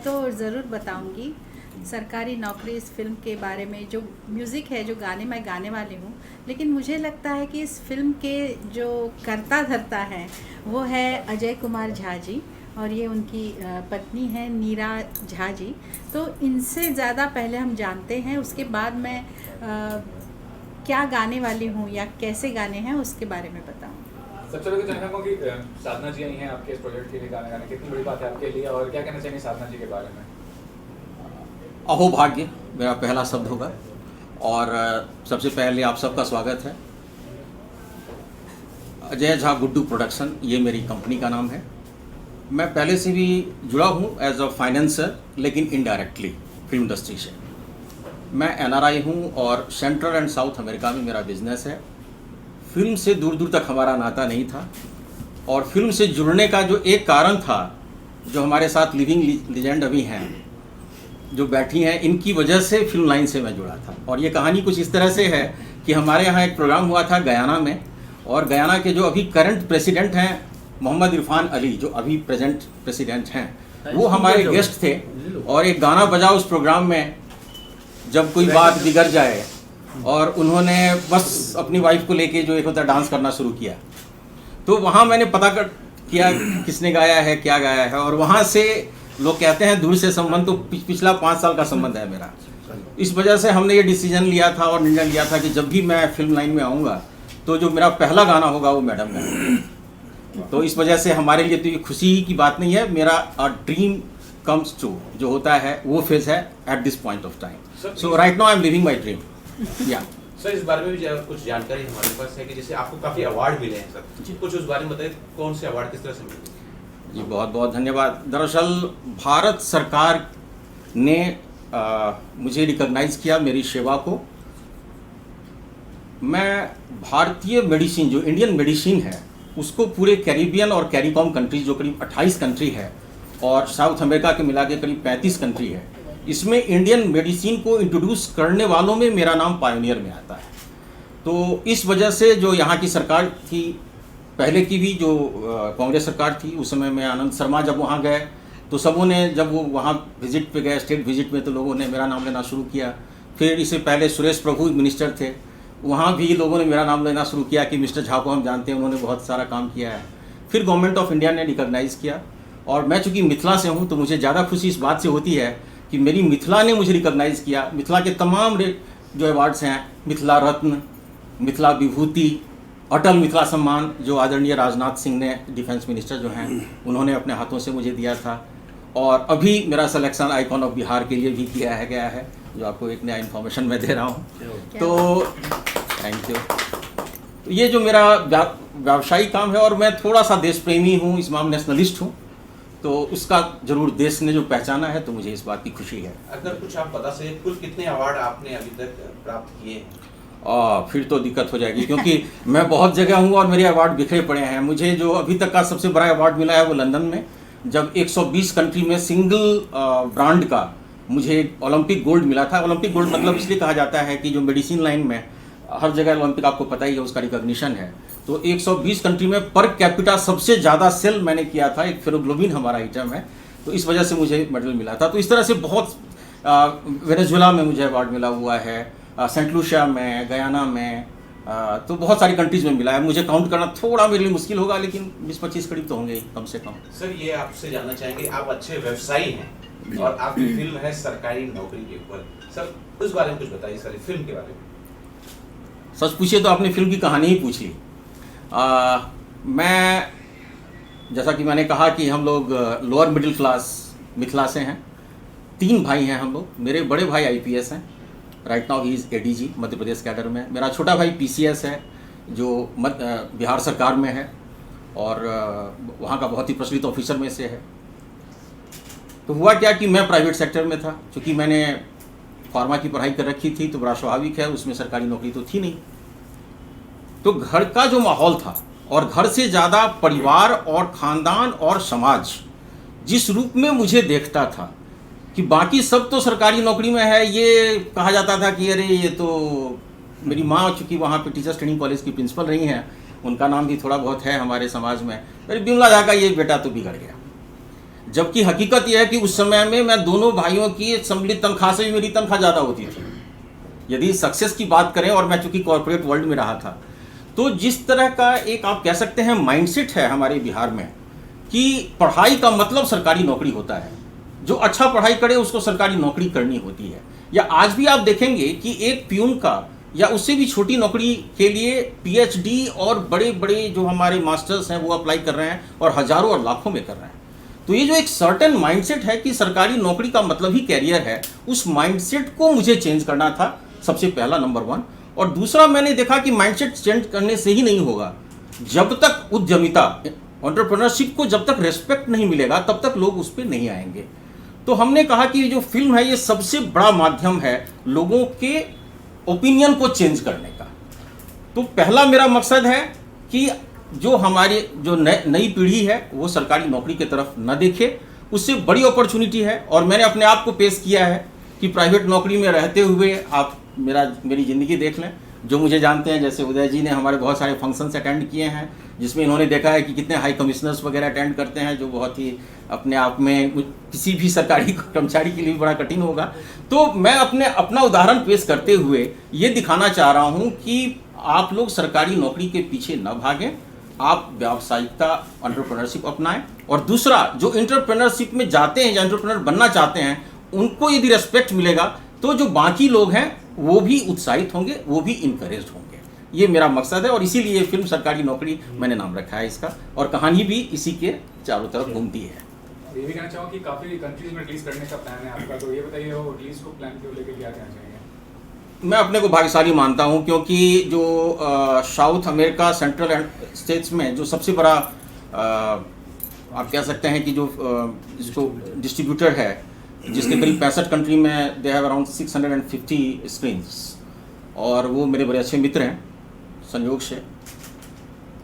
तो ज़रूर बताऊंगी सरकारी नौकरी इस फिल्म के बारे में। जो म्यूज़िक है, जो गाने मैं गाने वाली हूँ, लेकिन मुझे लगता है कि इस फिल्म के जो कर्ता धर्ता है वो है अजय कुमार झा जी, और ये उनकी पत्नी है नीरा झा जी। तो इनसे ज़्यादा पहले हम जानते हैं, उसके बाद मैं क्या गाने वाली हूँ या कैसे गाने हैं उसके बारे में बताऊँ। सबसे पहले तो जानना कि साधना जी आई हैं आपके इस प्रोजेक्ट के लिए गाने गाने, कितनी बड़ी बात है आपके लिए, और क्या कहना चाहिए साधना जी के बारे में? अहोभाग्य मेरा पहला शब्द होगा, और सबसे पहले आप सबका स्वागत है। अजय झा गुड्डू प्रोडक्शन, ये मेरी कंपनी का नाम है। मैं पहले से भी जुड़ा हूँ एज अ फाइनेंसर, लेकिन इनडायरेक्टली फिल्म इंडस्ट्री से। मैं एनआरआई हूँ और सेंट्रल एंड साउथ अमेरिका में मेरा बिजनेस है। फिल्म से दूर दूर तक हमारा नाता नहीं था, और फिल्म से जुड़ने का जो एक कारण था, जो हमारे साथ लिविंग लीजेंड अभी हैं जो बैठी हैं, इनकी वजह से फिल्म लाइन से मैं जुड़ा था। और ये कहानी कुछ इस तरह से है कि हमारे यहाँ एक प्रोग्राम हुआ था गयाना में, और गयाना के जो अभी करंट प्रेसिडेंट हैं मोहम्मद इरफान अली, जो अभी प्रेजेंट प्रेसिडेंट हैं, वो हमारे गेस्ट थे। और एक गाना बजा उस प्रोग्राम में, जब कोई बात बिगड़ जाए, और उन्होंने बस अपनी वाइफ को लेके जो एक होता डांस करना शुरू किया। तो वहाँ मैंने पता किया किसने गाया है, क्या गाया है, और वहाँ से लोग कहते हैं दूर से संबंध, तो पिछला 5 साल का संबंध है मेरा। इस वजह से हमने ये डिसीजन लिया था और निर्णय लिया था कि जब भी मैं फिल्म लाइन में आऊँगा तो जो मेरा पहला गाना होगा वो मैडम का। तो इस वजह से हमारे लिए तो ये खुशी की बात नहीं है, मेरा ड्रीम कम्स ट्रू जो होता है वो फेज है at this point of time. So right now I am living my dream. या सर, इस बारे में भी कुछ जानकारी हमारे पास है कि जैसे आपको काफी अवार्ड मिले हैं सर, कुछ उस बारे में बताइए, कौन से अवार्ड किस तरह से मिले? जी बहुत बहुत धन्यवाद। दरअसल भारत सरकार ने मुझे रिकॉग्नाइज किया मेरी सेवा को। मैं भारतीय मेडिसिन, जो इंडियन मेडिसिन है, उसको पूरे कैरिबियन और कैरिकॉम कंट्रीज, जो करीब 28 कंट्री है, और साउथ अमेरिका के मिला के करीब 35 कंट्री है, इसमें इंडियन मेडिसिन को इंट्रोड्यूस करने वालों में मेरा नाम पायोनियर में आता है। तो इस वजह से जो यहाँ की सरकार थी, पहले की भी जो कांग्रेस सरकार थी, उस समय में आनंद शर्मा जब वहाँ गए तो सबों ने, जब वो वहाँ विजिट पे गए, स्टेट विजिट में, तो लोगों ने मेरा नाम लेना शुरू किया। फिर इससे पहले सुरेश प्रभु मिनिस्टर थे, वहाँ भी लोगों ने मेरा नाम लेना शुरू किया कि मिस्टर झा को हम जानते हैं, उन्होंने बहुत सारा काम किया है। फिर गवर्नमेंट ऑफ इंडिया ने रिकॉग्नाइज़ किया, और मैं चूँकि मिथिला से हूँ तो मुझे ज़्यादा खुशी इस बात से होती है कि मेरी मिथिला ने मुझे रिकॉग्नाइज़ किया। मिथिला के तमाम जो अवार्ड्स हैं, मिथिला रत्न, मिथिला विभूति, अटल मिथिला सम्मान, जो आदरणीय राजनाथ सिंह ने, डिफेंस मिनिस्टर जो हैं, उन्होंने अपने हाथों से मुझे दिया था। और अभी मेरा सिलेक्शन आइकॉन ऑफ बिहार के लिए भी किया है गया है, जो आपको एक नया इन्फॉर्मेशन मैं दे रहा हूँ। तो थैंक यू। तो ये जो मेरा व्यावसायिक काम है, और मैं थोड़ा सा देश प्रेमी हूँ, इस्लाम नेशनलिस्ट हूँ, तो उसका जरूर देश ने जो पहचाना है, तो मुझे इस बात की खुशी है। अगर कुछ आप बता सके, कुल कितने अवार्ड आपने अभी तक प्राप्त किए हैं? फिर तो दिक्कत हो जाएगी, क्योंकि मैं बहुत जगह हूँ और मेरे अवार्ड बिखरे पड़े हैं। मुझे जो अभी तक का सबसे बड़ा अवार्ड मिला है वो लंदन में, जब 120 कंट्री में सिंगल ब्रांड का मुझे ओलंपिक गोल्ड मिला था। ओलंपिक गोल्ड मतलब इसलिए कहा जाता है कि जो मेडिसिन लाइन में हर जगह ओलंपिक, आपको पता ही है, उसका रिकॉग्निशन है। तो 120 कंट्री में पर कैपिटा सबसे ज़्यादा सेल मैंने किया था, एक फेरोग्लोबिन हमारा आइटम है, तो इस वजह से मुझे मेडल मिला था। तो इस तरह से बहुत, वेनेजुएला में मुझे अवार्ड मिला हुआ है, सेंट लूसिया में, गयाना में, तो बहुत सारी कंट्रीज में मिला है। मुझे काउंट करना थोड़ा मेरे लिए मुश्किल होगा, लेकिन 20-25 करीब तो होंगे ही कम से कम। सर, ये आपसे जानना चाहेंगे, आप अच्छे व्यवसायी हैं और आपकी फिल्म है सरकारी नौकरी के ऊपर, सर उस बारे में कुछ बताइए, सर फिल्म के बारे में। सच पूछिए तो आपने फिल्म की कहानी ही पूछ ली। मैं, जैसा कि मैंने कहा कि हम लोग लोअर मिडिल क्लास मिथिला से हैं। 3 भाई हैं हम लोग। मेरे बड़े भाई आईपीएस हैं, right now he is ADG Madhya Pradesh cadre में। मेरा छोटा भाई पीसीएस है, जो बिहार सरकार में है, और वहाँ का बहुत ही प्रचलित ऑफिसर में से है। तो हुआ क्या कि मैं प्राइवेट सेक्टर में था, क्योंकि मैंने फार्मा की पढ़ाई कर रखी थी, तो बड़ा स्वाभाविक है, उसमें सरकारी नौकरी तो थी नहीं। तो घर का जो माहौल था, और घर से ज़्यादा परिवार और ख़ानदान और समाज जिस रूप में मुझे देखता था कि बाकी सब तो सरकारी नौकरी में है, ये कहा जाता था कि अरे ये तो, मेरी माँ चूँकि वहाँ पे टीचर्स ट्रेनिंग कॉलेज की प्रिंसिपल रही हैं, उनका नाम भी थोड़ा बहुत है हमारे समाज में, अरे बिमला झा का ये बेटा तो बिगड़ गया। जबकि हकीकत यह है कि उस समय में मैं दोनों भाइयों की सम्मिलित तनख्वाह से भी मेरी तनख्वाह ज़्यादा होती थी, यदि सक्सेस की बात करें, और मैं चूंकि कॉर्पोरेट वर्ल्ड में रहा था। तो जिस तरह का एक आप कह सकते हैं माइंडसेट है हमारे बिहार में कि पढ़ाई का मतलब सरकारी नौकरी होता है, जो अच्छा पढ़ाई करे उसको सरकारी नौकरी करनी होती है। या आज भी आप देखेंगे कि एक प्यून का या उससे भी छोटी नौकरी के लिए पीएचडी और बड़े बड़े जो हमारे मास्टर्स हैं वो अप्लाई कर रहे हैं और हजारों और लाखों में कर रहे हैं। तो ये जो एक सर्टेन माइंडसेट है कि सरकारी नौकरी का मतलब ही कैरियर है, उस माइंडसेट को मुझे चेंज करना था, सबसे पहला नंबर 1। और दूसरा मैंने देखा कि माइंडसेट चेंज करने से ही नहीं होगा, जब तक उद्यमिता एंटरप्रेन्योरशिप को जब तक रेस्पेक्ट नहीं मिलेगा तब तक लोग उस पर नहीं आएंगे। तो हमने कहा कि जो फिल्म है ये सबसे बड़ा माध्यम है लोगों के ओपिनियन को चेंज करने का। तो पहला मेरा मकसद है कि जो हमारी जो नई पीढ़ी है वो सरकारी नौकरी की तरफ न देखे, उससे बड़ी अपॉर्चुनिटी है। और मैंने अपने आप को पेश किया है कि प्राइवेट नौकरी में रहते हुए आप मेरी ज़िंदगी देख लें। जो मुझे जानते हैं, जैसे उदय जी ने हमारे बहुत सारे फंक्शंस अटेंड किए हैं, जिसमें इन्होंने देखा है कि कितने हाई कमिश्नर्स वगैरह अटेंड करते हैं, जो बहुत ही अपने आप में किसी भी सरकारी कर्मचारी के लिए बड़ा कठिन होगा। तो मैं अपना उदाहरण पेश करते हुए ये दिखाना चाह रहा हूँ कि आप लोग सरकारी नौकरी के पीछे न भागें, आप व्यावसायिकता एंटरप्रेन्योरशिप अपनाएं। और दूसरा, जो एंटरप्रेन्योरशिप में जाते हैं या एंटरप्रेन्योर बनना चाहते हैं, उनको यदि रेस्पेक्ट मिलेगा तो जो बाकी लोग हैं वो भी उत्साहित होंगे, वो भी इनकरेज होंगे। ये मेरा मकसद है और इसीलिए ये फिल्म सरकारी नौकरी मैंने नाम रखा है इसका, और कहानी भी इसी के चारों तरफ घूमती है। ये भी कहना चाहूँ कि काफ़ी कंट्रीज में रिलीज करने का प्लान है आपका, तो ये बताइए वो रिलीज को प्लान को लेकर क्या कहना चाहेंगे? मैं अपने को भाग्यशाली मानता हूँ, क्योंकि जो साउथ अमेरिका सेंट्रल स्टेट्स में जो सबसे बड़ा आप कह सकते हैं कि जो इसको डिस्ट्रीब्यूटर है, जिसके करीब 65 कंट्री में दे हैव अराउंड 650 स्क्रीन्स, और वो मेरे बड़े अच्छे मित्र हैं संयोग से।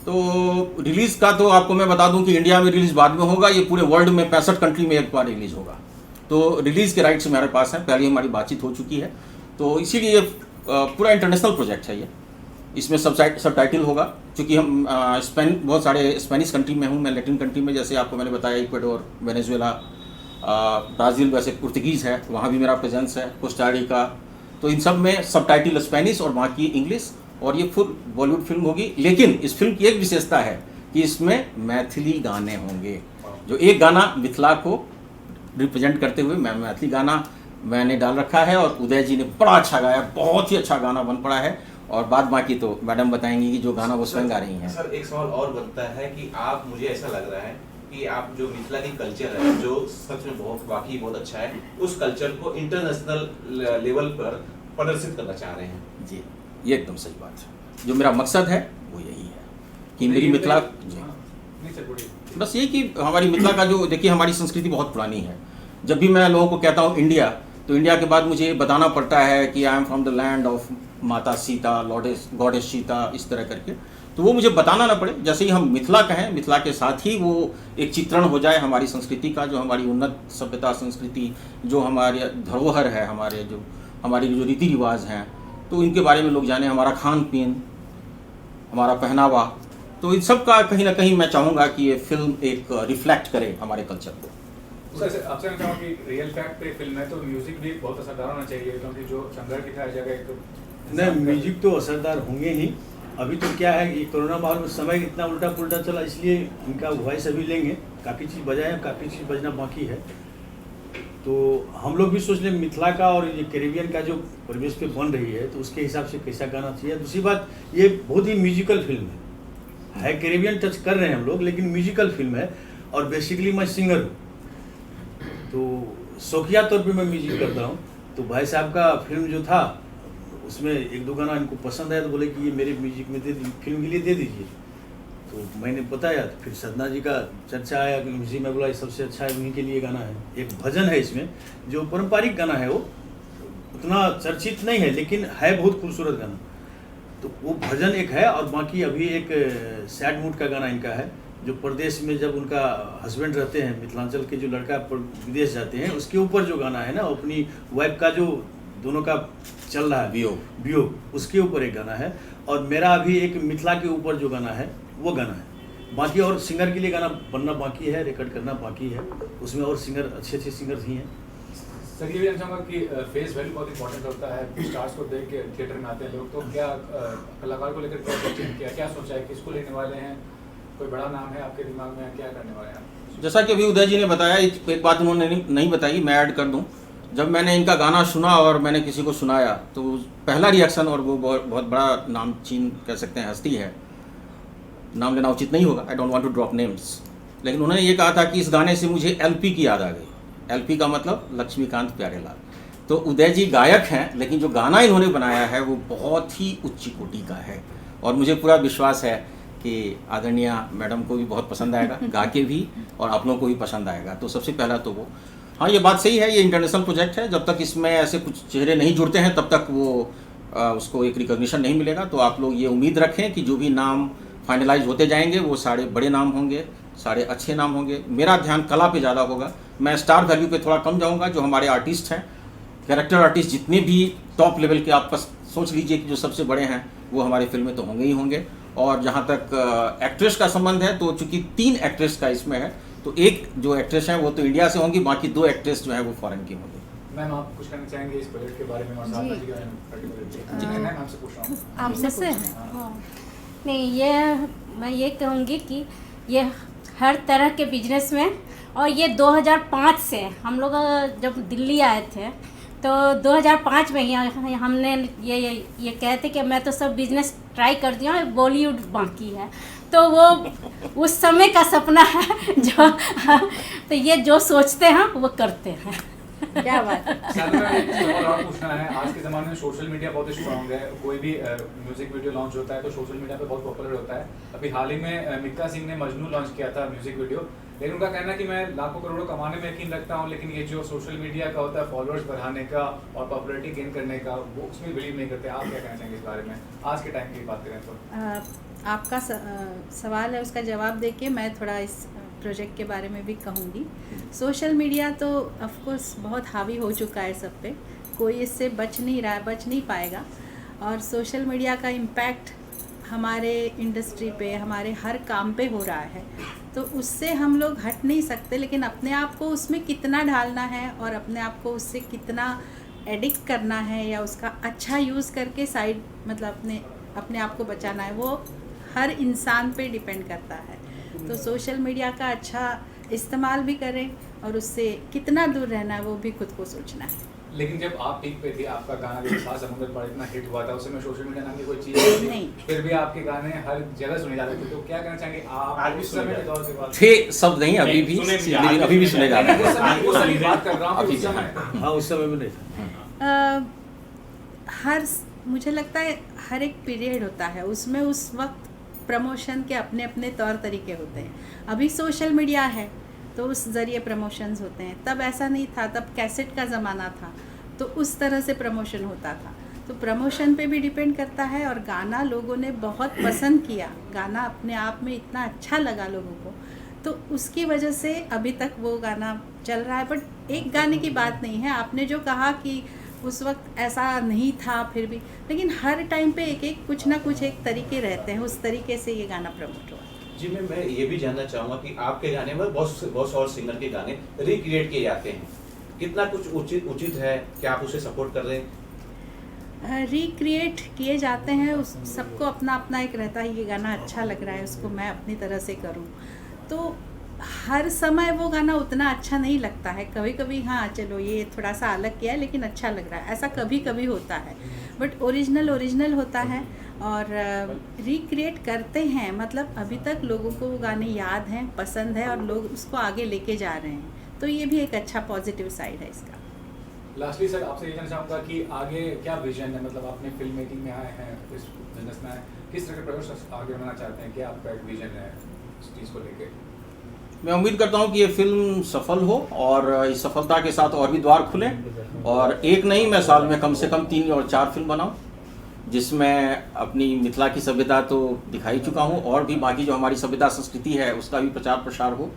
तो रिलीज़ का तो आपको मैं बता दूं कि इंडिया में रिलीज़ बाद में होगा, ये पूरे वर्ल्ड में 65 कंट्री में एक बार रिलीज़ होगा। तो रिलीज़ के राइट्स हमारे पास हैं, पहले हमारी बातचीत हो चुकी है। तो इसीलिए ये पूरा इंटरनेशनल प्रोजेक्ट है। ये इसमें सब टाइटल होगा, क्योंकि हम बहुत सारे स्पेनिश कंट्री में हूँ मैं, लैटिन कंट्री में, जैसे आपको मैंने बताया इक्वाडोर, वेनेजुएला, ब्राज़ील, वैसे पुर्तगीज़ है, वहाँ भी मेरा प्रेजेंस है, कोस्टा रिका। तो इन सब में सब टाइटल स्पेनिश और बाकी इंग्लिश, और ये फुल बॉलीवुड फिल्म होगी। लेकिन इस फिल्म की एक विशेषता है कि इसमें मैथिली गाने होंगे। जो एक गाना मिथिला को रिप्रेजेंट करते हुए मैथिली गाना मैंने डाल रखा है, और उदय जी ने बड़ा अच्छा गाया, बहुत ही अच्छा गाना बन पड़ा है। और बाद बाकी तो मैडम बताएंगी कि जो गाना वो स्वयं गा रही हैं। सर एक सवाल और बनता है कि आप, मुझे ऐसा लग रहा है कि आप जो मिथिला की कल्चर है, जो सच में वाकई बहुत अच्छा है, उस कल्चर को इंटरनेशनल लेवल पर प्रदर्शित करना चाह रहे हैं। जी, ये एकदम सही बात है। जो मेरा मकसद है वो यही है कि मेरी मिथिला, जी बस यही कि हमारी मिथिला का जो, देखिए हमारी संस्कृति बहुत पुरानी है। जब भी मैं लोगों को कहता हूँ इंडिया, तो इंडिया के बाद मुझे बताना पड़ता है कि I am from the land of माता सीता, गॉडेस सीता, इस तरह करके। तो वो मुझे बताना ना पड़े, जैसे ही हम मिथिला कहें, मिथिला के साथ ही वो एक चित्रण हो जाए हमारी संस्कृति का, जो हमारी उन्नत सभ्यता संस्कृति, जो हमारे धरोहर है, हमारी जो रीति रिवाज हैं, तो इनके बारे में लोग जाने, हमारा खान पीन, हमारा पहनावा। तो इन सब का कहीं ना कहीं मैं चाहूँगा कि ये फिल्म एक रिफ्लेक्ट करे हमारे कल्चर को। सर आपसे मैं चाहूँ कि रियल फैक्ट पे फिल्म है, तो म्यूजिक भी बहुत असरदार होना चाहिए, क्योंकि जो संघर्ष दिखाया जाएगा एक तो नहीं, म्यूजिक तो असरदार होंगे ही। अभी तो क्या है कि कोरोना माहौल में समय इतना उल्टा पुल्टा चला, इसलिए इनका वॉइस अभी लेंगे। काफ़ी चीज़ बजाए, काफ़ी चीज़ बजना बाकी है। तो हम लोग भी सोच लें मिथिला का और ये कैरिबियन का जो परिवेश पे बन रही है, तो उसके हिसाब से कैसा गाना चाहिए। दूसरी बात, ये बहुत ही म्यूजिकल फिल्म है कैरिबियन टच कर रहे हैं हम लोग, लेकिन म्यूजिकल फिल्म है। और बेसिकली मैं सिंगर हूँ, तो शौकिया तौर पे मैं म्यूजिक करता हूँ। तो भाई साहब का फिल्म जो था, उसमें एक दो गाना इनको पसंद आया, तो बोले कि ये मेरे म्यूजिक में फिल्म के लिए दे दीजिए। तो मैंने बताया, तो फिर सदना जी का चर्चा आया कि म्यूजिक में, बोला सबसे अच्छा है, उन्हीं के लिए गाना है। एक भजन है इसमें, जो पारंपरिक गाना है, वो उतना चर्चित नहीं है, लेकिन है बहुत खूबसूरत गाना। तो वो भजन एक है, और बाकी अभी एक सैड मूड का गाना इनका है, जो प्रदेश में जब उनका हस्बैंड रहते हैं, मिथिलांचल के जो लड़का विदेश जाते हैं, उसके ऊपर जो गाना है ना, अपनी वाइफ का जो दोनों का चल रहा है वियोग, उसके ऊपर एक गाना है। और मेरा अभी एक मिथिला के ऊपर जो गाना है, वो गाना है। बाकी और सिंगर के लिए गाना बनना बाकी है, रिकॉर्ड करना बाकी है, उसमें और सिंगर अच्छे अच्छे सिंगर्स ही हैं। सर ये भी जानना चाहूँगा कि फेस वैल्यू बहुत इंपॉर्टेंट होता है, स्टार्स को देख के थिएटर में आते हैं लोग, तो क्या कलाकार को लेकर क्या चेंज किया, क्या सोचा है, किसको लेने वाले हैं, कोई बड़ा नाम है आपके दिमाग में, क्या करने वाले हैं? जैसा कि अभी उदय जी ने बताया, एक बात उन्होंने नहीं बताई, मैं ऐड कर दूं। जब मैंने इनका गाना सुना और मैंने किसी को सुनाया तो पहला रिएक्शन, और वो बहुत बड़ा नामचीन कह सकते हैं हस्ती है, नाम लेना उचित नहीं होगा, I don't want to drop names, लेकिन उन्होंने ये कहा था कि इस गाने से मुझे एलपी की याद आ गई। एलपी का मतलब लक्ष्मीकांत प्यारेलाल। तो उदय जी गायक हैं, लेकिन जो गाना इन्होंने बनाया है वो बहुत ही उच्च कोटि का है, और मुझे पूरा विश्वास है कि आदरणीय मैडम को भी बहुत पसंद आएगा, गा के भी, और आप लोगों को भी पसंद आएगा। तो सबसे पहला तो वो, हाँ ये बात सही है, ये इंटरनेशनल प्रोजेक्ट है, जब तक इसमें ऐसे कुछ चेहरे नहीं जुड़ते हैं तब तक वो उसको एक रिकॉग्निशन नहीं मिलेगा। तो आप लोग ये उम्मीद रखें कि जो भी नाम फाइनलाइज होते जाएंगे वो सारे बड़े नाम होंगे, सारे अच्छे नाम होंगे। मेरा ध्यान कला पे ज़्यादा होगा, मैं स्टार वैल्यू पे थोड़ा कम जाऊंगा। जो हमारे आर्टिस्ट हैं, कैरेक्टर आर्टिस्ट जितने भी टॉप लेवल के, आप सोच लीजिए कि जो सबसे बड़े हैं वो हमारी फिल्म में तो होंगे ही होंगे। और जहाँ तक एक्ट्रेस का संबंध है, तो चूंकि 3 एक्ट्रेस का इसमें है, तो एक जो एक्ट्रेस है वो तो इंडिया से होंगी, बाकी 2 एक्ट्रेस जो है वो फॉरेन की होंगी। मैम आप कुछ कहना चाहेंगे इस प्रोजेक्ट के बारे में, और साधना जी के बारे में पर्टिकुलरली? जी मैम आपसे पूछ रहा हूँ। आपसे मुझसे? हाँ। नहीं, ये मैं ये कहूँगी कि ये हर तरह के बिजनेस में, और ये 2005 से हम लोग जब दिल्ली आए थे तो 2005 में ही हमने ये कहते कि मैं तो सब बिजनेस ट्राई कर दिया हूँ, बॉलीवुड बाकी है। तो वो उस समय का सपना है जो तो ये जो सोचते हैं वो करते हैं। क्या बात है। साधना एक सवाल और पूछना है, आज के ज़माने में सोशल मीडिया बहुत स्ट्रॉन्ग है, कोई भी म्यूजिक वीडियो लॉन्च होता है तो सोशल मीडिया पे बहुत पॉपुलर होता है। अभी हाल ही में मिक्का सिंह ने मजनू लॉन्च किया था म्यूजिक वीडियो, लेकिन उनका कहना है कि मैं लाखों करोड़ों कमाने में यकीन रखता हूँ, लेकिन ये जो सोशल मीडिया का होता है फॉलोअर्स बढ़ाने का और पॉपुलैरिटी गेन करने का, वो उसमें बिलीव नहीं करते। आप क्या कहना चाहेंगे इस बारे में, आज के टाइम की बात करें तो? आपका सवाल है, उसका जवाब देके मैं थोड़ा इस प्रोजेक्ट के बारे में भी कहूँगी। सोशल मीडिया तो ऑफ कोर्स बहुत हावी हो चुका है सब पे, कोई इससे बच नहीं रहा है, बच नहीं पाएगा। और सोशल मीडिया का इम्पैक्ट हमारे इंडस्ट्री पे, हमारे हर काम पे हो रहा है, तो उससे हम लोग हट नहीं सकते, लेकिन अपने आप को उसमें कितना ढालना है और अपने आप को उससे कितना एडिक्ट करना है या उसका अच्छा यूज़ करके साइड मतलब अपने आप को बचाना है, वो हर इंसान पे डिपेंड करता है। तो सोशल मीडिया का अच्छा इस्तेमाल भी करें और उससे कितना दूर रहना है वो भी खुद को सोचना है। लेकिन जब आप पीक पे थे, आपका गाना जो सात समुंदर पार इतना हिट हुआ था, उस समय सोशल मीडिया नाम की कोई चीज़ नहीं, फिर भी आपके गाने हर जगह सुने जा रहे थे, तो क्या कहना चाहेंगे आप आज भी उस सुने समय जा के दौर के बाद? थे शब्द नहीं, अभी भी अभी भी सुने जा रहे हैं। वो सभी बात कर रहा हूँ अभी उस समय। हाँ, उस समय में नहीं था। मुझे लगता है हर एक पीरियड होता है, उसमें उस वक्त प्रमोशन के अपने अपने तौर तरीके होते हैं। अभी सोशल मीडिया है तो उस ज़रिए प्रमोशंस होते हैं, तब ऐसा नहीं था, तब कैसेट का ज़माना था तो उस तरह से प्रमोशन होता था। तो प्रमोशन पे भी डिपेंड करता है। और गाना लोगों ने बहुत पसंद किया, गाना अपने आप में इतना अच्छा लगा लोगों को, तो उसकी वजह से अभी तक वो गाना चल रहा है। बट एक गाने की बात नहीं है, आपने जो कहा कि उस वक्त ऐसा नहीं था, फिर भी लेकिन हर टाइम पे एक कुछ ना कुछ एक तरीके रहते हैं, उस तरीके से ये गाना प्रमोट हुआ। जी मैं ये भी जानना चाहूँगा कि आपके गाने में बहुत और सिंगर के गाने रिक्रिएट किए जाते हैं, कितना कुछ उचित है, क्या आप उसे सपोर्ट कर रहे हैं? रिक्रिएट किए जाते हैं, उस सबको अपना अपना एक रहता है, ये गाना अच्छा लग रहा है उसको मैं अपनी तरह से करूं, तो हर समय वो गाना उतना अच्छा नहीं लगता है। कभी कभी हाँ चलो ये थोड़ा सा अलग किया है लेकिन अच्छा लग रहा है, ऐसा कभी कभी होता है। बट ओरिजिनल होता है और रिक्रिएट करते हैं, मतलब अभी तक लोगों को वो गाने याद हैं, पसंद है और लोग उसको आगे लेके जा रहे हैं, तो ये भी एक अच्छा पॉजिटिव साइड है इसका। लास्टली सर आपसे ये जानना चाहूँगा कि आगे क्या विजन है, मतलब आपने फिल्म मेकिंग में आए हैं, इस बिजनेस में आए, किस तरह के प्रोजेक्ट्स आगे बनाना चाहते हैं, क्या आपका एक विजन है इस चीज़ को लेके? मैं उम्मीद करता हूँ कि ये फिल्म सफल हो और इस सफलता के साथ और भी द्वार खुले, और एक नहीं मैं साल में कम से कम 3 और 4 फिल्म बनाऊँ, जिसमें अपनी मिथिला की सभ्यता तो दिखाई चुका हूँ और भी बाकी जो हमारी सभ्यता संस्कृति है उसका भी प्रचार प्रसार हो।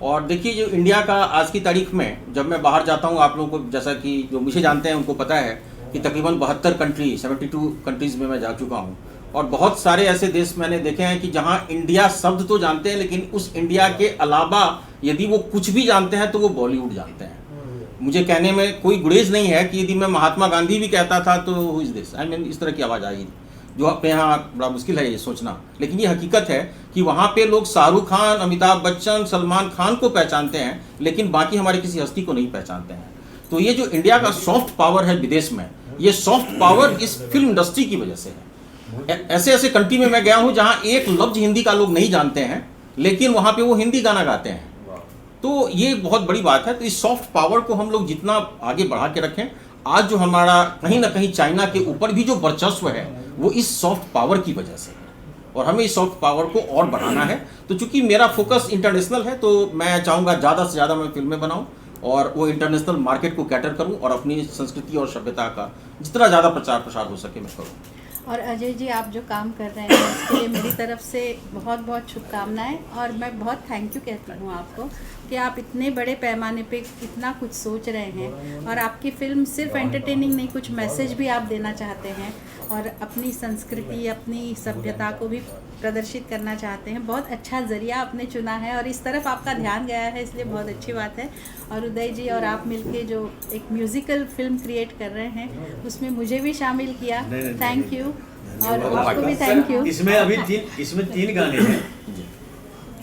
और देखिए जो इंडिया का आज की तारीख में जब मैं बाहर जाता हूँ, आप लोगों को जैसा कि जो मुझे जानते हैं उनको पता है कि तकरीबन 72 कंट्री 72 कंट्रीज़ में मैं जा चुका हूँ, और बहुत सारे ऐसे देश मैंने देखे हैं कि जहां इंडिया शब्द तो जानते हैं, लेकिन उस इंडिया के अलावा यदि वो कुछ भी जानते हैं तो वो बॉलीवुड जानते हैं। मुझे कहने में कोई गुरेज नहीं है कि यदि मैं महात्मा गांधी भी कहता था तो who is this, I mean इस तरह की आवाज़ आई, जो अपने यहाँ बड़ा मुश्किल है ये सोचना, लेकिन ये हकीकत है कि वहाँ पे लोग शाहरुख खान, अमिताभ बच्चन, सलमान खान को पहचानते हैं, लेकिन बाकी हमारी किसी हस्ती को नहीं पहचानते हैं। तो ये जो इंडिया का सॉफ्ट पावर है विदेश में, ये सॉफ्ट पावर इस फिल्म इंडस्ट्री की वजह से है। ऐसे ऐसे कंट्री में मैं गया हूँ जहाँ एक लफ्ज हिंदी का लोग नहीं जानते हैं, लेकिन वहाँ पे वो हिंदी गाना गाते हैं। तो ये बहुत बड़ी बात है। तो इस सॉफ्ट पावर को हम लोग जितना आगे बढ़ा के रखें, आज जो हमारा कहीं ना कहीं चाइना के ऊपर भी जो वर्चस्व है वो इस सॉफ्ट पावर की वजह से है, और हमें इस सॉफ्ट पावर को और बढ़ाना है। तो चूंकि मेरा फोकस इंटरनेशनल है, तो मैं चाहूँगा ज़्यादा से ज़्यादा मैं फिल्में बनाऊँ और वो इंटरनेशनल मार्केट को कैटर करूँ, और अपनी संस्कृति और सभ्यता का जितना ज़्यादा प्रचार प्रसार हो सके मैं करूँ। और अजय जी, आप जो काम कर रहे हैं उसके लिए मेरी तरफ से बहुत बहुत शुभकामनाएं, और मैं बहुत थैंक यू कहती हूँ आपको कि आप इतने बड़े पैमाने पे इतना कुछ सोच रहे हैं, और आपकी फिल्म सिर्फ एंटरटेनिंग नहीं, कुछ मैसेज भी आप देना चाहते हैं और अपनी संस्कृति, अपनी सभ्यता को भी प्रदर्शित करना चाहते हैं। बहुत अच्छा ज़रिया आपने चुना है और इस तरफ आपका ध्यान गया है, इसलिए बहुत अच्छी बात है। और उदय जी और आप मिलके जो एक म्यूज़िकल फिल्म क्रिएट कर रहे हैं उसमें मुझे भी शामिल किया, थैंक यू, और आपको भी थैंक यू। इसमें अभी तीन गाने हैं,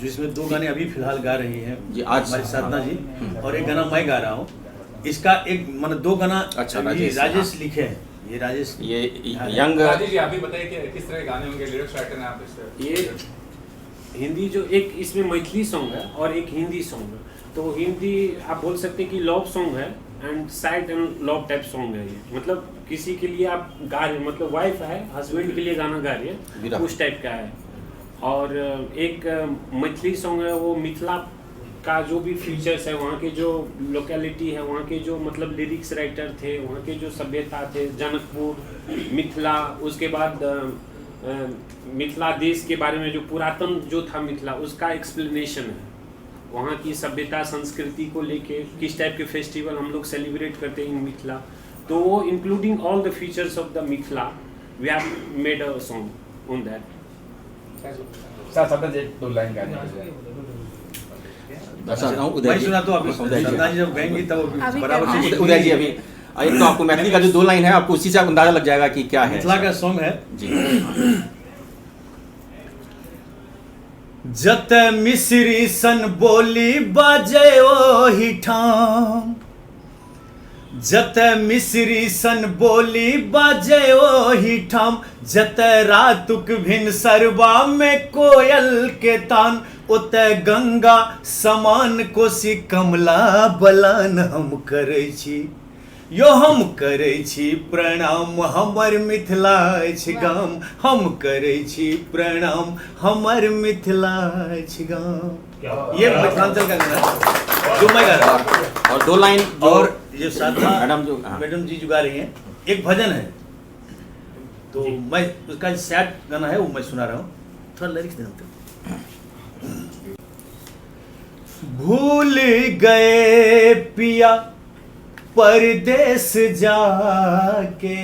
जो इसमें 2 गाने अभी फिलहाल गा रही हैं जी, आज हमारी साधना जी, और एक गाना मैं गा रहा हूँ। इसका एक मतलब 2 गाना अच्छा, राजेश लिखे हैं, ये राजेश, ये यंग राजेश जी, आप भी बताइए कि किस तरह के गाने होंगे, लिरिक्स राइटर हैं आप इससे? ये हिंदी जो एक इसमें मैथिली सॉन्ग है और एक हिंदी सॉन्ग है। तो हिंदी आप बोल सकते हैं कि लव सॉन्ग है and sad and love type song है ये। मतलब किसी के लिए आप गा रहे, मतलब वाइफ है, हस्बैंड के लिए गाना गा रही है, उस टाइप का है। और एक मैथिली सॉन्ग है, वो मिथिला का जो भी फीचर्स है, वहाँ के जो लोकेलिटी है, वहाँ के जो मतलब लिरिक्स राइटर थे, वहाँ के जो सभ्यता थे, जनकपुर, मिथिला, उसके बाद मिथिला देश के बारे में जो पुरातन जो था मिथिला, उसका एक्सप्लेनेशन है। वहाँ की सभ्यता संस्कृति को लेके किस टाइप के फेस्टिवल हम लोग सेलिब्रेट करते हैं इन मिथिला, तो वो including all the features of the Mithila we have made a song on that. दो लाइन गाने मैं सुना तो अभी साधना जी जब गाएंगी तब बराबर से। उदय जी, अभी एक तो आपको मैथिली का जो 2 लाइन है, आपको उसी से अंदाजा लग जाएगा कि क्या है। मिथिला का सॉन्ग है जी। जत मिश्री सन बोली बाजे ओही ठाम, जत मिश्री सन बोली बाजे ओही ठाम, जत रातुक भिन सरवा में कोयल के तान, ओत गंगा समान कोसी कमला बलान हम करै छी, यो हम करै छी प्रणाम हमर मिथिला अछि गाम, हम करै छी प्रणाम हमर मिथिला अछि गाम। ये मिथिलांचल का गाना है जो मैं गा रहा हूँ। और 2 लाइन और ये साधना मैडम मैडम जी जो गा रही हैं, एक भजन है, तो मैं उसका सैड गाना है वो मैं सुना रहा हूँ, थोड़ा लिरिक्स देना। भूल गए पिया परदेस जाके,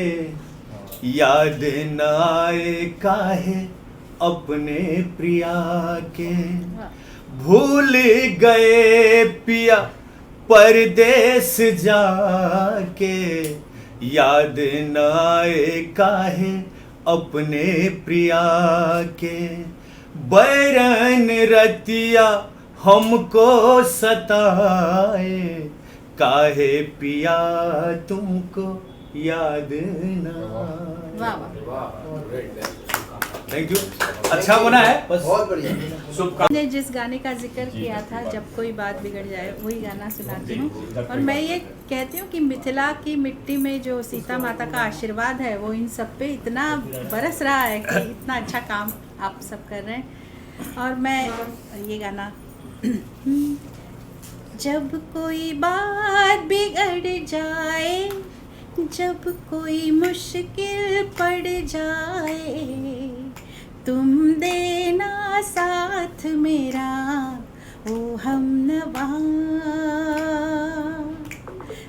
याद न आए काहे अपने प्रिया के। भूल गए पिया परदेस जाके, याद न आए काहे अपने प्रिया के। बैरन रतिया हमको सताए, काहे पिया तुमको याद न आए। वाह वाह, थैंक यू, अच्छा बना है, बस बहुत बढ़िया। मैंने जिस गाने का जिक्र किया था, जब कोई बात बिगड़ जाए, वही गाना सुनाती हूँ। और मैं ये कहती हूँ कि मिथिला की मिट्टी में जो सीता माता का आशीर्वाद है वो इन सब पे इतना बरस रहा है कि इतना अच्छा काम आप सब कर रहे हैं। और मैं ये गाना जब कोई बात बिगड़ जाए, जब कोई मुश्किल पड़ जाए, तुम देना साथ मेरा ओ हमनवा।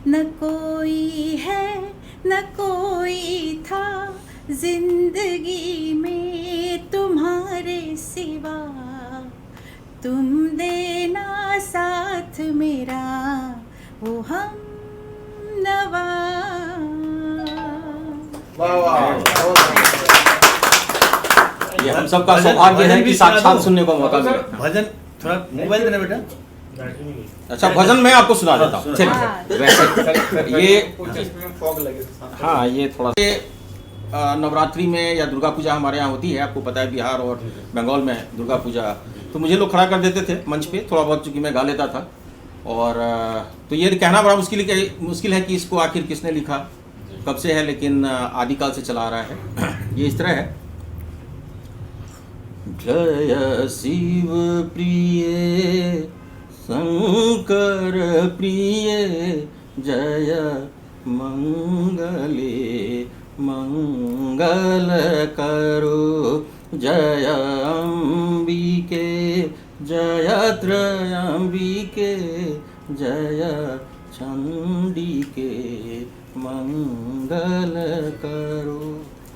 न कोई है न कोई था, जिंदगी में तुम्हारे सिवा, तुम देना साथ मेरा वो हम नवा। ये हम सबका सौभाग्य है कि साक्षात सुनने को मौका मिला। भजन थोड़ा मोबाइल देना बेटा। अच्छा, भजन मैं आपको सुना देता हूँ। चलिए, वैसे ये हाँ, ये थोड़ा नवरात्रि में या दुर्गा पूजा हमारे यहाँ होती है, आपको पता है बिहार और बंगाल में दुर्गा पूजा, तो मुझे लोग खड़ा कर देते थे मंच पे, थोड़ा बहुत चूँकि मैं गा लेता था। और तो ये कहना बड़ा मुश्किल है कि इसको आखिर किसने लिखा, कब से है, लेकिन आदिकाल से चला आ रहा है। ये इस तरह है। जय शिव प्रिय शंकर प्रिय, जय मंगले मंगल करो, जय अंबिके जय त्रयंबिके, जय चंडिके मंगल करो।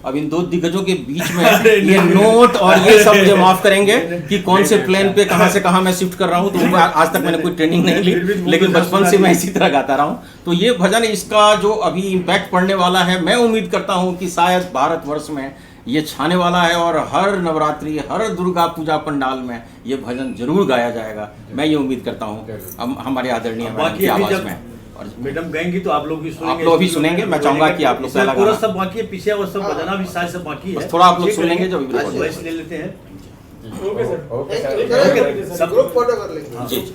अब इन दो दिग्गजों के बीच में ये नोट और ये सब मुझे माफ करेंगे कि कौन से प्लेन पे कहाँ से कहाँ मैं शिफ्ट कर रहा हूँ, तो आज तक मैंने कोई ट्रेनिंग नहीं ली, लेकिन बचपन से मैं इसी तरह गाता रहा हूँ। तो ये भजन, इसका जो अभी इम्पैक्ट पड़ने वाला है, मैं उम्मीद करता हूँ कि शायद भारतवर्ष में ये छाने वाला है और हर नवरात्रि, हर दुर्गा पूजा पंडाल में ये भजन जरूर गाया जाएगा। मैं ये उम्मीद करता हूँ हमारे आदरणीय मैडम की आवाज़ में। मैडम गाएंगी तो आप लोग भी सुनेंगे। आप लोग भी सुनेंगे। मैं चाहूंगा कि आप लोग पहला पूरा सब बाकी है, पीछे वो सब बजाना भी शायद सब बाकी है, थोड़ा आप लोग सुनेंगे जब वॉइस ले लेते हैं। ओके सर, सब ग्रुप फोटो कर लेंगे। जी।